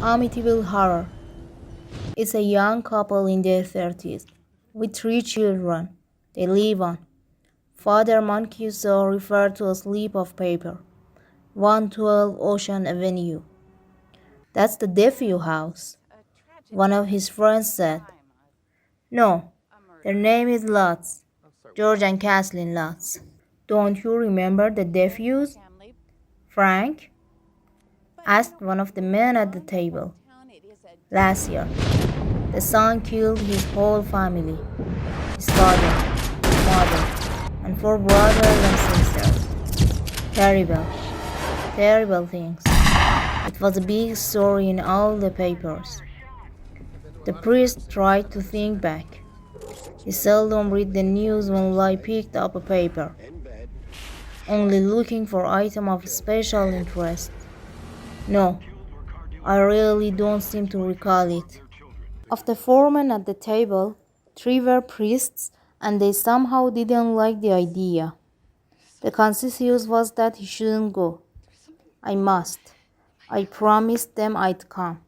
Amityville Horror. It's a young couple in their 30s with 3 children they live on. Father Mancuso referred to a slip of paper, 112 Ocean Avenue. That's the Defu house, one of his friends said. No, their name is Lutz, George and Kathleen Lutz. Don't you remember the Defus? Frank asked one of the men at the table. Last year, the son killed his whole family, his father, his mother, and 4 brothers and sisters. Terrible, terrible things. It was a big story in all the papers. The priest tried to think back. He seldom read the news when I picked up a paper, only looking for items of special interest. No, I really don't seem to recall it. Of the 4 men at the table, 3 were priests, and they somehow didn't like the idea. The consensus was that he shouldn't go. I must. I promised them I'd come.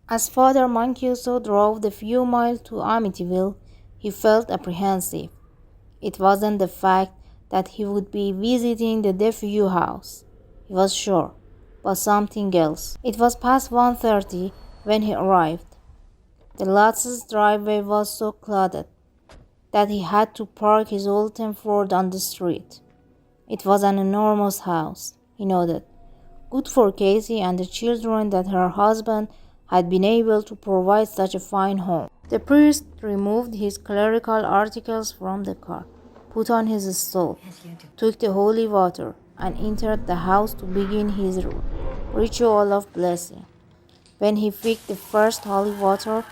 As Father Mancuso drove the few miles to Amityville, he felt apprehensive. It wasn't the fact that he would be visiting the Defu house. He was sure, but something else. It was past 1:30 when he arrived. The Lutz's driveway was so cluttered that he had to park his old Ford on the street. It was an enormous house, he noted. Good for Casey and the children that her husband had been able to provide such a fine home. The priest removed his clerical articles from the car, put on his stole, took the holy water, and entered the house to begin his ritual of blessing. When he picked the first holy water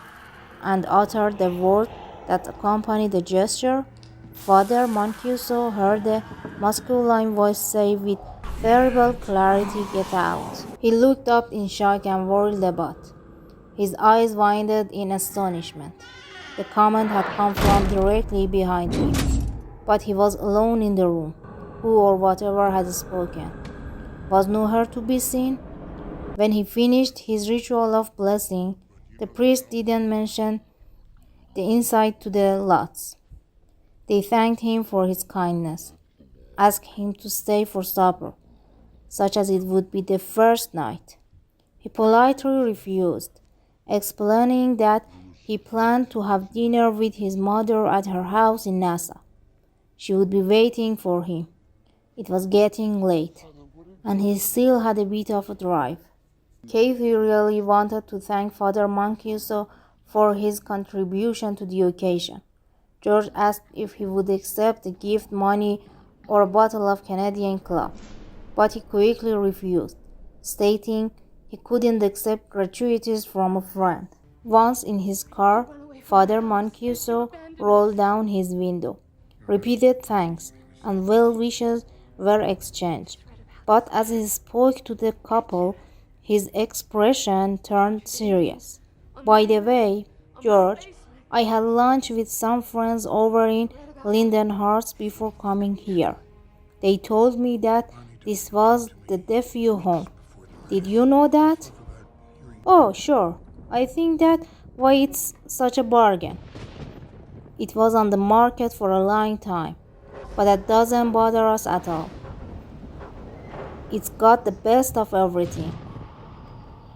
and uttered the word that accompanied the gesture, Father Mancuso heard a masculine voice say with terrible clarity, "Get out." He looked up in shock and whirled about. His eyes widened in astonishment. The comment had come from directly behind him, but he was alone in the room. Who or whatever had spoken was nowhere to be seen. When he finished his ritual of blessing, the priest didn't mention the inside to the Lutz. They thanked him for his kindness, asked him to stay for supper, such as it would be the first night. He politely refused, explaining that he planned to have dinner with his mother at her house in Nassau. She would be waiting for him. It was getting late, and he still had a bit of a drive. Kathy really wanted to thank Father Mancuso for his contribution to the occasion. George asked if he would accept the gift money or a bottle of Canadian Club, but he quickly refused, stating he couldn't accept gratuities from a friend. Once in his car, Father Mancuso rolled down his window. Repeated thanks and well wishes were exchanged, but as he spoke to the couple, his expression turned serious. "By the way, George, I had lunch with some friends over in Lindenhurst before coming here. They told me that this was the Defu home. Did you know that?" "Oh, sure. I think that's why it's such a bargain. It was on the market for a long time, but that doesn't bother us at all. It's got the best of everything."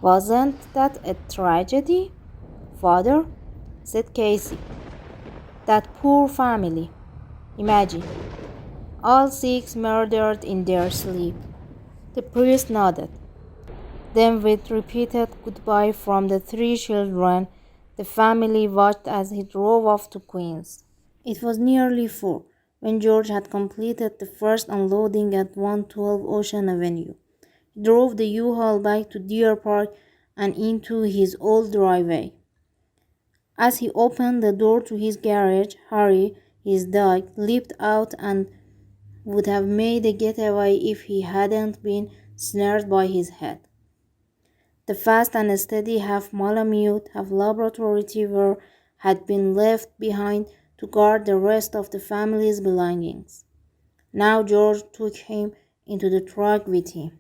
"Wasn't that a tragedy, Father?" said Casey. "That poor family. Imagine, all 6 murdered in their sleep." The priest nodded. Then, with repeated goodbye from the 3 children, the family watched as he drove off to Queens. It was nearly 4 when George had completed the first unloading at 112 Ocean Avenue. He drove the U-Haul back to Deer Park and into his old driveway. As he opened the door to his garage, Harry, his dog, leaped out and would have made a getaway if he hadn't been snared by his head. The fast and steady half Malamute, half Labrador Retriever had been left behind to guard the rest of the family's belongings. Now George took him into the truck with him.